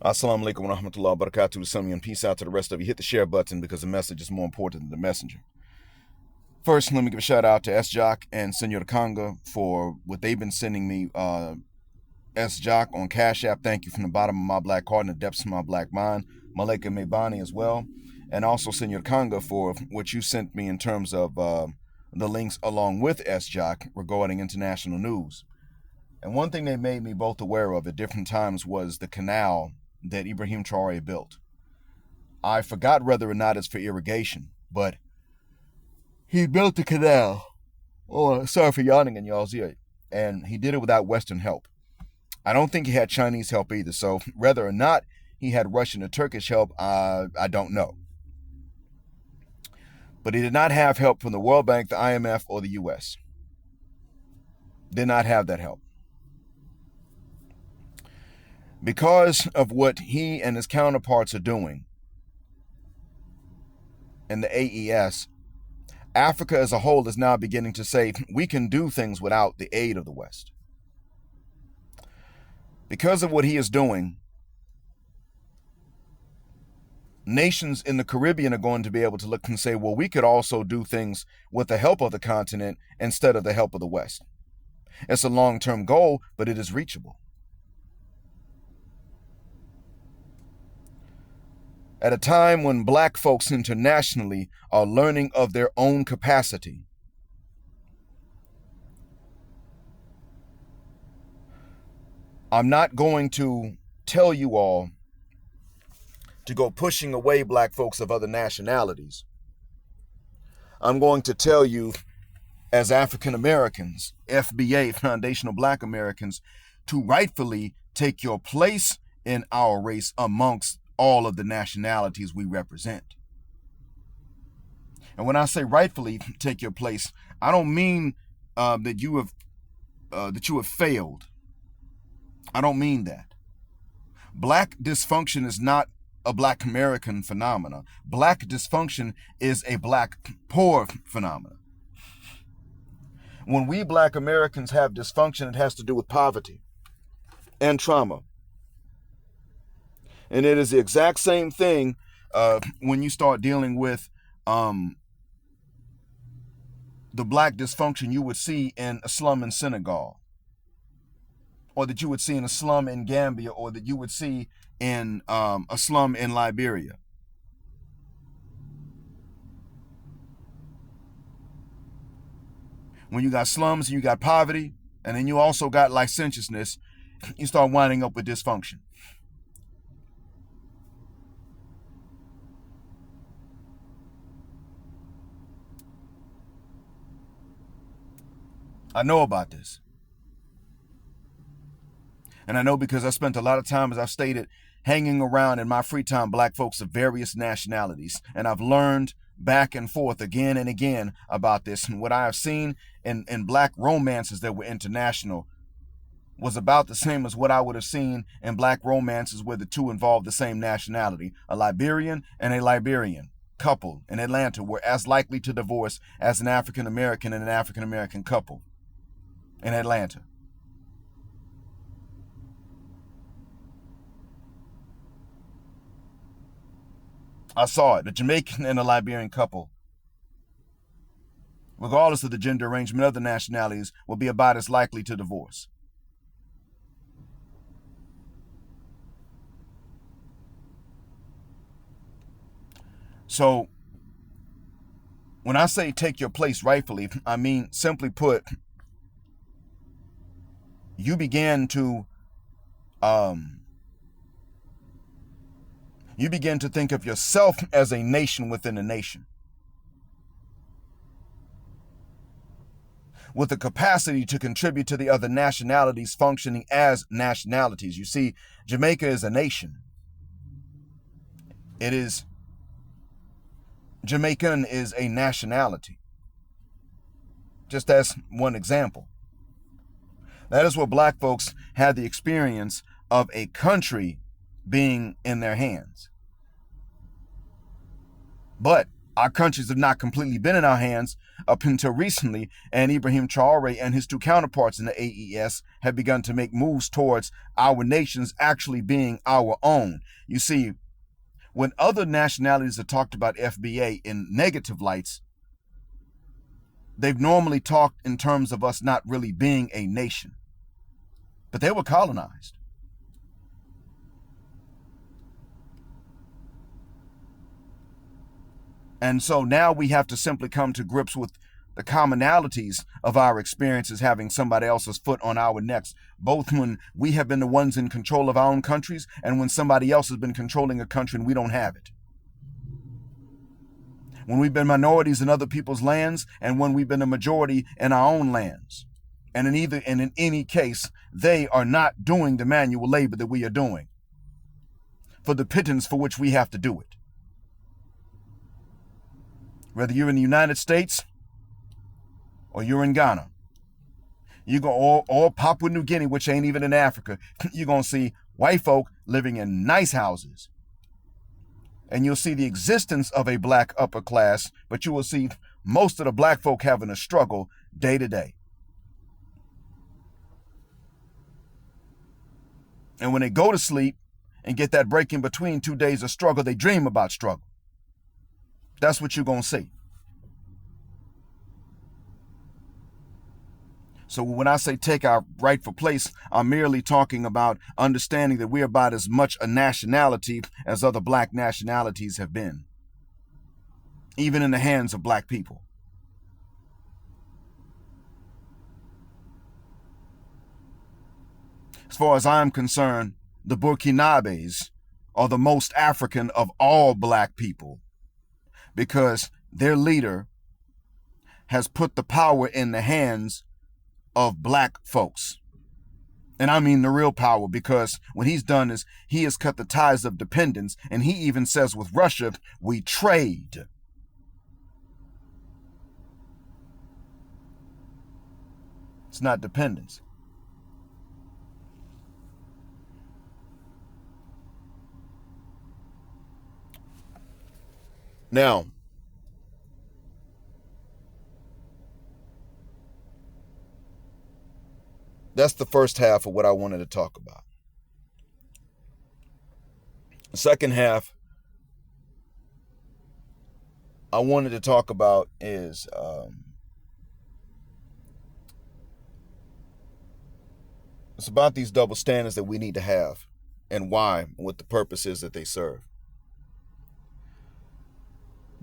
Assalamu alaikum wa rahmatullahi wa barakatuh to some of you, and peace out to the rest of you. Hit the share button because the message is more important than the messenger. First, let me give a shout out to S-Jock and Senor Conga for what they've been sending me. S-Jock on Cash App, thank you from the bottom of my black heart and the depths of my black mind. Malika Mebani as well. And also Senor Conga for what you sent me in terms of the links along with S-Jock regarding international news. And one thing they made me both aware of at different times was the canal that Ibrahim Traore built. I forgot whether or not it's for irrigation, but he built the canal. Oh, sorry for yawning in y'all's ear. And he did it without Western help. I don't think he had Chinese help either. So whether or not he had Russian or Turkish help, I don't know. But he did not have help from the World Bank, the IMF, or the US. Did not have that help. Because of what he and his counterparts are doing in the AES, Africa as a whole is now beginning to say we can do things without the aid of the West. Because of what he is doing, nations in the Caribbean are going to be able to look and say, well, we could also do things with the help of the continent instead of the help of the West. It's a long-term goal, but it is reachable. At a time when black folks internationally are learning of their own capacity, I'm not going to tell you all to go pushing away black folks of other nationalities. I'm going to tell you, as African Americans, FBA, Foundational Black Americans, to rightfully take your place in our race amongst all of the nationalities we represent. And when I say rightfully take your place, I don't mean that you have failed. I don't mean that. Black dysfunction is not a black American phenomena. Black dysfunction is a black poor phenomena. When we black Americans have dysfunction, it has to do with poverty and trauma. And it is the exact same thing when you start dealing with the black dysfunction you would see in a slum in Senegal, or that you would see in a slum in Gambia, or that you would see in a slum in Liberia. When you got slums, you got poverty, and then you also got licentiousness, you start winding up with dysfunction. I know about this. And I know because I spent a lot of time, as I've stated, hanging around in my free time black folks of various nationalities. And I've learned back and forth again and again about this. And what I have seen in black romances that were international was about the same as what I would have seen in black romances where the two involved the same nationality. A Liberian and a Liberian couple in Atlanta were as likely to divorce as an African American and an African American couple in Atlanta. I saw it. A Jamaican and a Liberian couple, regardless of the gender arrangement of the nationalities, will be about as likely to divorce. So when I say take your place rightfully, I mean, simply put, you begin to think of yourself as a nation within a nation, with the capacity to contribute to the other nationalities functioning as nationalities. You see, Jamaica is a nation. Jamaican is a nationality. Just as one example. That is where black folks had the experience of a country being in their hands. But Our countries have not completely been in our hands up until recently, and Ibrahim Traore and his two counterparts in the AES have begun to make moves towards our nations actually being our own. You see, when other nationalities have talked about FBA in negative lights, they've normally talked in terms of us not really being a nation. But they were colonized. And so now we have to simply come to grips with the commonalities of our experiences having somebody else's foot on our necks, both when we have been the ones in control of our own countries and when somebody else has been controlling a country and we don't have it. When we've been minorities in other people's lands and when we've been a majority in our own lands. And in any case, they are not doing the manual labor that we are doing for the pittance for which we have to do it. Whether you're in the United States or you're in Ghana, you go or Papua New Guinea, which ain't even in Africa, you're going to see white folk living in nice houses. And you'll see the existence of a black upper class, but you will see most of the black folk having a struggle day to day. And when they go to sleep and get that break in between 2 days of struggle, they dream about struggle. That's what you're going to see. So when I say take our rightful place, I'm merely talking about understanding that we're about as much a nationality as other black nationalities have been, even in the hands of black people. As far as I'm concerned, the Burkinabes are the most African of all black people, because their leader has put the power in the hands of black folks. And I mean the real power, because what he's done is he has cut the ties of dependence, and he even says with Russia, we trade. It's not dependence. Now, that's the first half of what I wanted to talk about. The second half I wanted to talk about is it's about these double standards that we need to have and why and what the purpose is that they serve.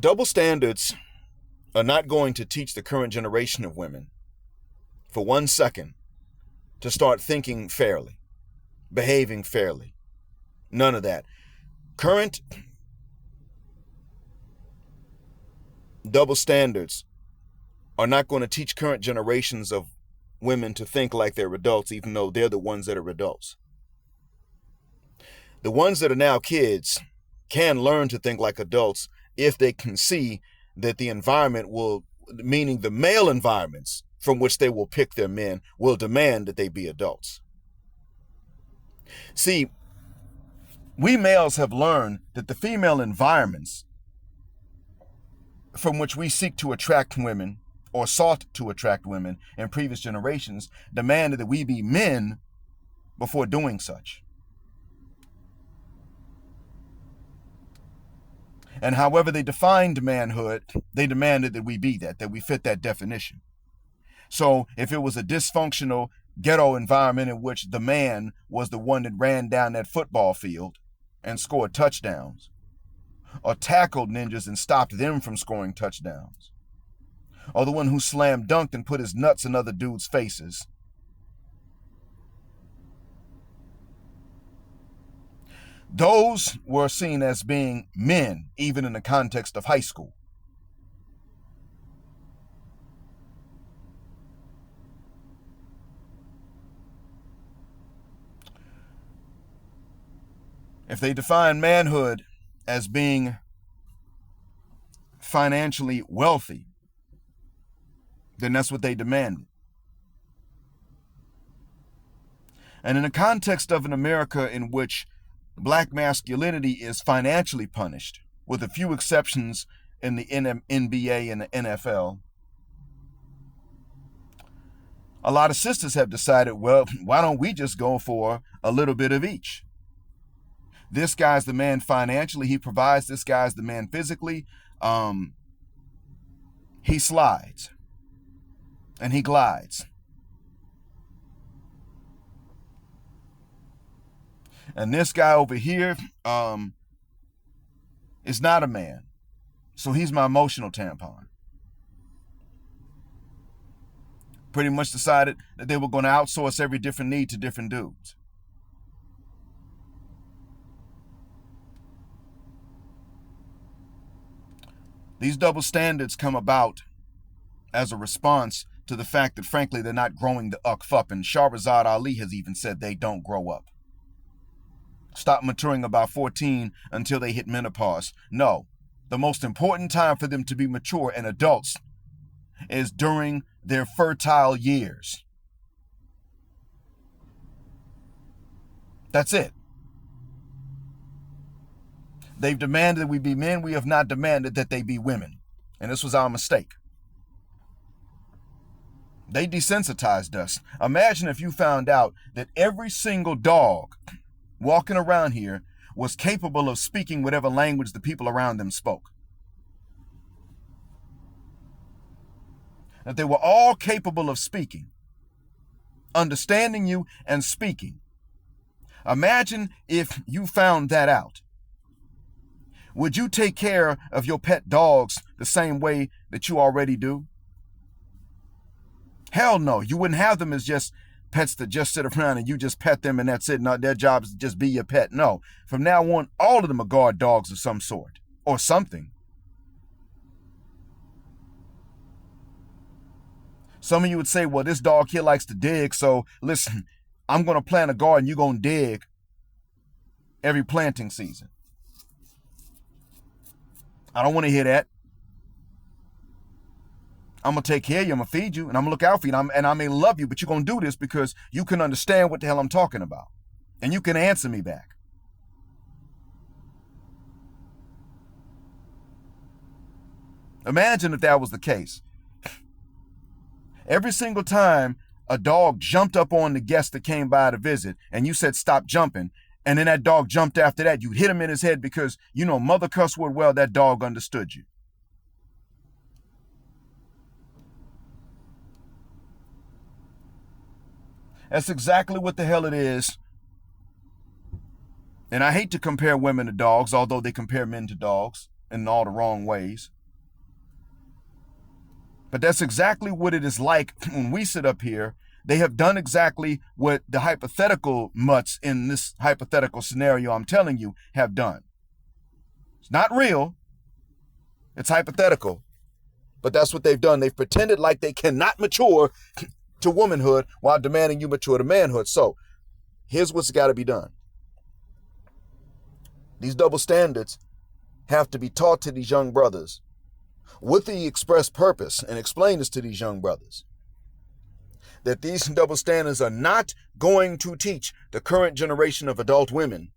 Double standards are not going to teach the current generation of women for 1 second to start thinking fairly, behaving fairly. None of that. Current double standards are not going to teach current generations of women to think like they're adults, even though they're the ones that are adults. The ones that are now kids can learn to think like adults if they can see that the environment will, meaning the male environments from which they will pick their men, will demand that they be adults. See, we males have learned that the female environments from which we seek to attract women or sought to attract women in previous generations demanded that we be men before doing such. And however they defined manhood, they demanded that we be that we fit that definition. So if it was a dysfunctional ghetto environment in which the man was the one that ran down that football field and scored touchdowns, or tackled ninjas and stopped them from scoring touchdowns, or the one who slam dunked and put his nuts in other dudes' faces, those were seen as being men, even in the context of high school. If they define manhood as being financially wealthy, then that's what they demanded. And in the context of an America in which black masculinity is financially punished, with a few exceptions in the NBA and the NFL, a lot of sisters have decided, well, why don't we just go for a little bit of each? This guy's the man financially. He provides. This guy's the man physically. He slides and he glides. And this guy over here is not a man. So he's my emotional tampon. Pretty much decided that they were going to outsource every different need to different dudes. These double standards come about as a response to the fact that, frankly, they're not growing the up. And Shahrazad Ali has even said they don't grow up. Stop maturing about 14 until they hit menopause. No, the most important time for them to be mature and adults is during their fertile years. That's it. They've demanded that we be men. We have not demanded that they be women. And this was our mistake. They desensitized us. Imagine if you found out that every single dog walking around here was capable of speaking whatever language the people around them spoke. That they were all capable of speaking, understanding you and speaking. Imagine if you found that out. Would you take care of your pet dogs the same way that you already do? Hell no. You wouldn't have them as just pets that just sit around and you just pet them and that's it. Not their job is to just be your pet. No. From now on, all of them are guard dogs of some sort or something. Some of you would say, well, this dog here likes to dig. So listen, I'm going to plant a garden. You're going to dig every planting season. I don't want to hear that. I'm going to take care of you. I'm going to feed you and I'm going to look out for you. And I may love you, but you're going to do this because you can understand what the hell I'm talking about. And you can answer me back. Imagine if that was the case. Every single time a dog jumped up on the guest that came by to visit and you said, stop jumping. And then that dog jumped after that. You'd hit him in his head because, you know, Mother Cusswood, well, that dog understood you. That's exactly what the hell it is. And I hate to compare women to dogs, although they compare men to dogs in all the wrong ways. But that's exactly what it is like when we sit up here. They have done exactly what the hypothetical mutts in this hypothetical scenario I'm telling you have done. It's not real. It's hypothetical. But that's what they've done. They've pretended like they cannot mature to womanhood while demanding you mature to manhood. So here's what's got to be done. These double standards have to be taught to these young brothers with the express purpose, and explain this to these young brothers, that these double standards are not going to teach the current generation of adult women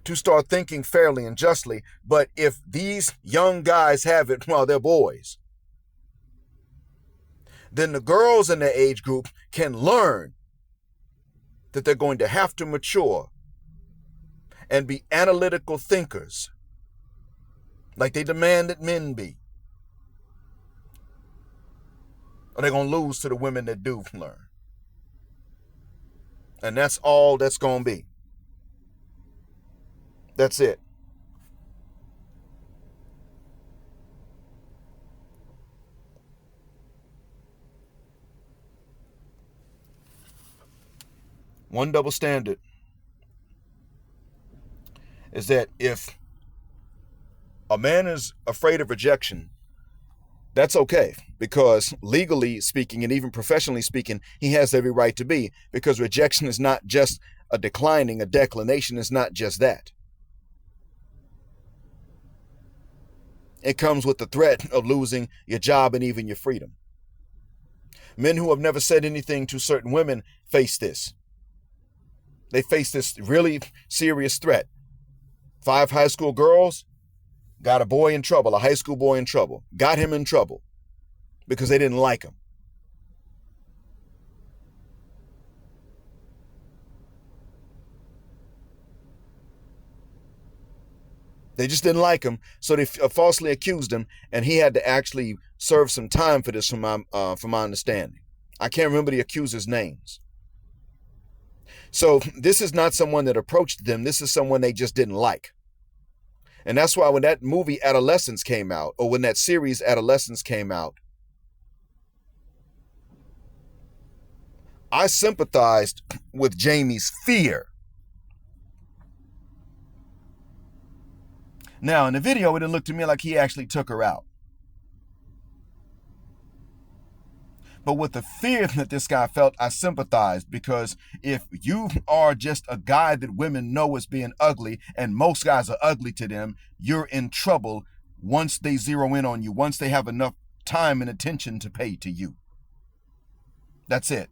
to start thinking fairly and justly. But if these young guys have it while they're boys, then the girls in their age group can learn that they're going to have to mature and be analytical thinkers like they demand that men be. Or they're going to lose to the women that do learn. And that's all that's going to be. That's it. One double standard is that if a man is afraid of rejection, that's okay, because legally speaking and even professionally speaking, he has every right to be, because rejection is not just a declining, a declination is not just that. It comes with the threat of losing your job and even your freedom. Men who have never said anything to certain women face this. They face this really serious threat. 5 high school girls, got a boy in trouble, a high school boy in trouble, got him in trouble because they didn't like him. They just didn't like him, so they falsely accused him, and he had to actually serve some time for this, from my understanding. I can't remember the accusers' names. So this is not someone that approached them. This is someone they just didn't like. And that's why when that movie Adolescence came out, or when that series Adolescence came out, I sympathized with Jamie's fear. Now, in the video, it didn't look to me like he actually took her out. But with the fear that this guy felt, I sympathized, because if you are just a guy that women know is being ugly, and most guys are ugly to them, you're in trouble once they zero in on you, once they have enough time and attention to pay to you. That's it.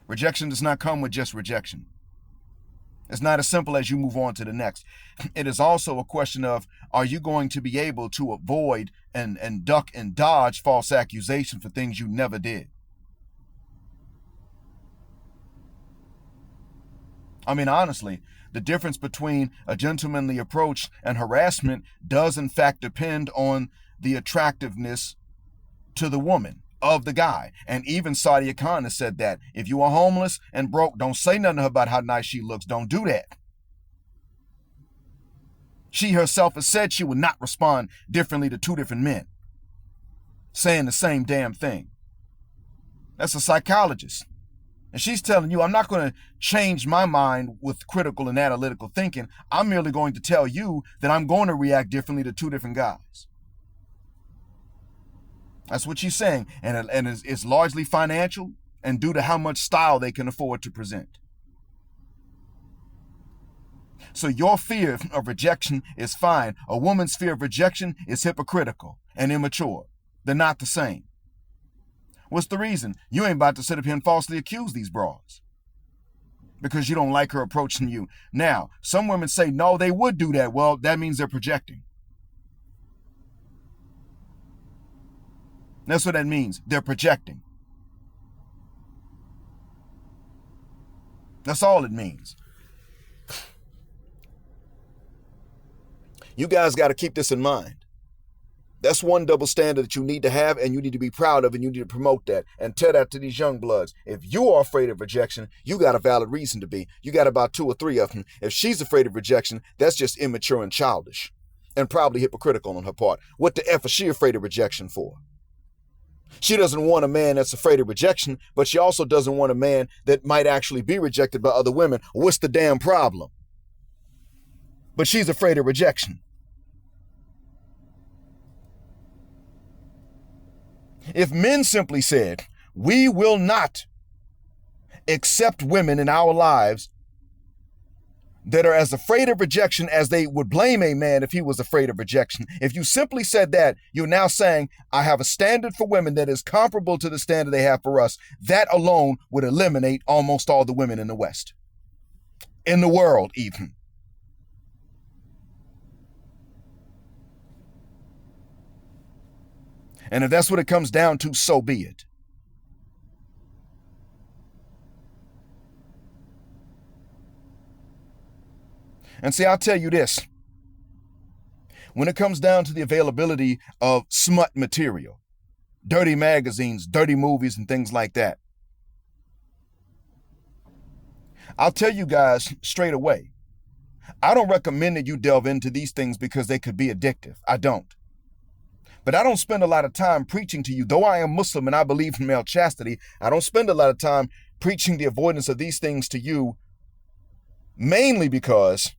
Rejection does not come with just rejection. It's not as simple as you move on to the next. It is also a question of, are you going to be able to avoid and duck and dodge false accusation for things you never did? I mean, honestly, the difference between a gentlemanly approach and harassment does in fact depend on the attractiveness to the woman of the guy. And even Sadia Khan has said that if you are homeless and broke, don't say nothing about how nice she looks. Don't do that. She herself has said she would not respond differently to two different men saying the same damn thing. That's a psychologist. And she's telling you, I'm not going to change my mind with critical and analytical thinking. I'm merely going to tell you that I'm going to react differently to two different guys. That's what she's saying. And it's largely financial and due to how much style they can afford to present. So your fear of rejection is fine. A woman's fear of rejection is hypocritical and immature. They're not the same. What's the reason? You ain't about to sit up here and falsely accuse these bras because you don't like her approaching you. Now, some women say, no, they would do that. Well, that means they're projecting. That's what that means. They're projecting. That's all it means. You guys got to keep this in mind. That's one double standard that you need to have, and you need to be proud of, and you need to promote that and tell that to these young bloods. If you are afraid of rejection, you got a valid reason to be. You got about 2 or 3 of them. If she's afraid of rejection, that's just immature and childish and probably hypocritical on her part. What the F is she afraid of rejection for? She doesn't want a man that's afraid of rejection, but she also doesn't want a man that might actually be rejected by other women. What's the damn problem? But she's afraid of rejection. If men simply said, we will not accept women in our lives that are as afraid of rejection as they would blame a man if he was afraid of rejection. If you simply said that, you're now saying, I have a standard for women that is comparable to the standard they have for us. That alone would eliminate almost all the women in the West. In the world, even. And if that's what it comes down to, so be it. And see, I'll tell you this. When it comes down to the availability of smut material, dirty magazines, dirty movies, and things like that, I'll tell you guys straight away, I don't recommend that you delve into these things because they could be addictive. I don't. But I don't spend a lot of time preaching to you. Though I am Muslim and I believe in male chastity, I don't spend a lot of time preaching the avoidance of these things to you, mainly because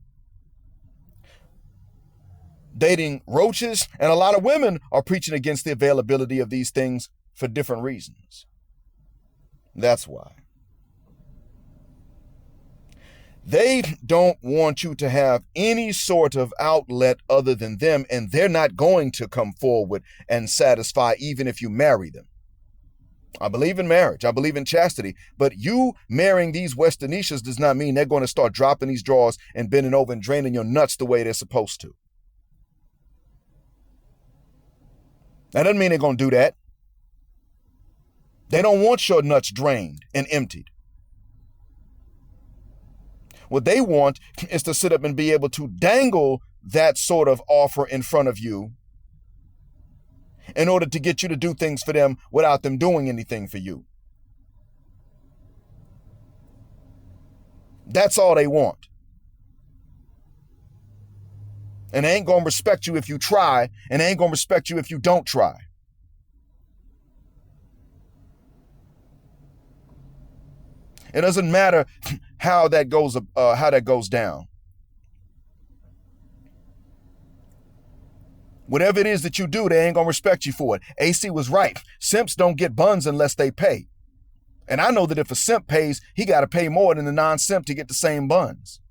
dating roaches and a lot of women are preaching against the availability of these things for different reasons. That's why. They don't want you to have any sort of outlet other than them, and they're not going to come forward and satisfy even if you marry them. I believe in marriage. I believe in chastity. But you marrying these Westernishas does not mean they're going to start dropping these drawers and bending over and draining your nuts the way they're supposed to. That doesn't mean they're going to do that. They don't want your nuts drained and emptied. What they want is to sit up and be able to dangle that sort of offer in front of you in order to get you to do things for them without them doing anything for you. That's all they want. And they ain't going to respect you if you try, and they ain't going to respect you if you don't try. It doesn't matter how that goes down. Whatever it is that you do, they ain't gonna respect you for it. AC was right. Simps don't get buns unless they pay. And I know that if a simp pays, he got to pay more than the non-simp to get the same buns.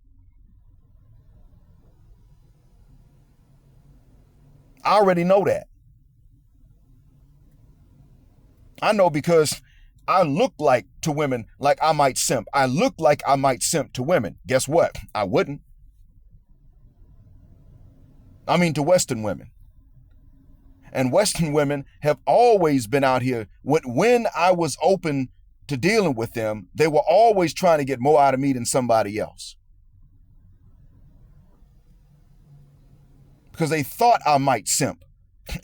I already know that. I know because I look like to women like I might simp. I look like I might simp to women. Guess what? I wouldn't. I mean to Western women. And Western women have always been out here. When I was open to dealing with them, they were always trying to get more out of me than somebody else. Because they thought I might simp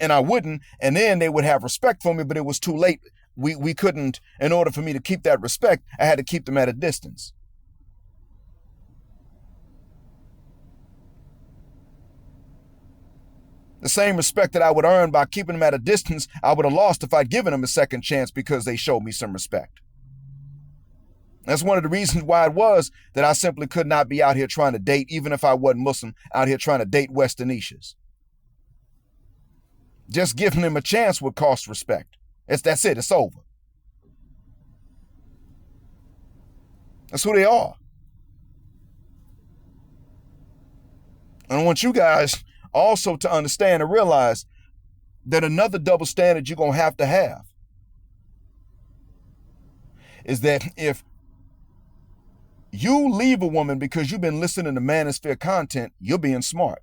and I wouldn't. And then they would have respect for me, but it was too late. We couldn't, in order for me to keep that respect, I had to keep them at a distance. The same respect that I would earn by keeping them at a distance, I would have lost if I'd given them a second chance because they showed me some respect. That's one of the reasons why it was that I simply could not be out here trying to date, even if I wasn't Muslim, out here trying to date Westernishas. Just giving them a chance would cost respect. That's it. It's over. That's who they are. And I want you guys also to understand and realize that another double standard you're going to have is that if you leave a woman because you've been listening to manosphere content, you're being smart.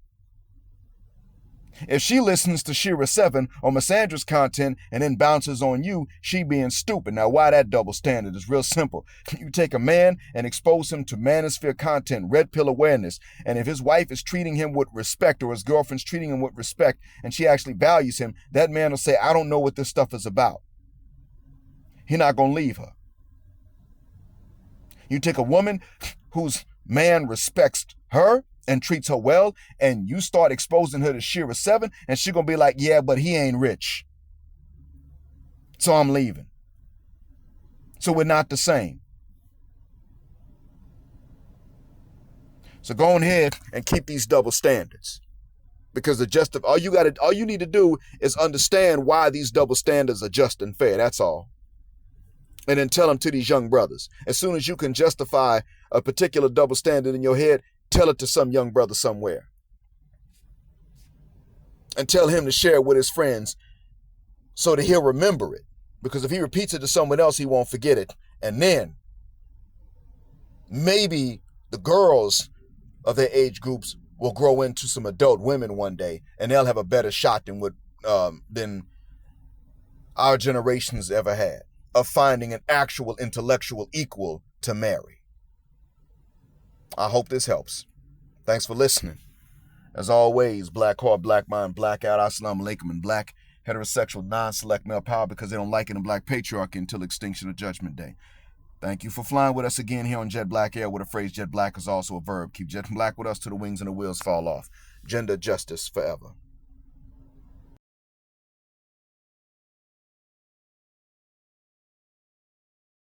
If she listens to Shira 7 or Missandra's content and then bounces on you, she being stupid. Now, why that double standard is real simple. You take a man and expose him to manosphere content, red pill awareness, and if his wife is treating him with respect or his girlfriend's treating him with respect and she actually values him, that man will say, I don't know what this stuff is about. He's not going to leave her. You take a woman whose man respects her and treats her well, and you start exposing her to Shira 7, and she's going to be like, yeah, but he ain't rich, so I'm leaving. So we're not the same. So go ahead and keep these double standards, because all you need to do is understand why these double standards are just and fair. That's all. And then tell them to these young brothers. As soon as you can justify a particular double standard in your head, tell it to some young brother somewhere. And tell him to share it with his friends so that he'll remember it. Because if he repeats it to someone else, he won't forget it. And then maybe the girls of their age groups will grow into some adult women one day, and they'll have a better shot than our generations ever had of finding an actual intellectual equal to marry. I hope this helps. Thanks for listening. As always, black heart, black mind, black out, assalamu alaikum, and black heterosexual non-select male power, because they don't like it in black patriarchy until extinction of judgment day. Thank you for flying with us again here on Jet Black Air, where the phrase jet black is also a verb. Keep jet black with us till the wings and the wheels fall off. Gender justice forever.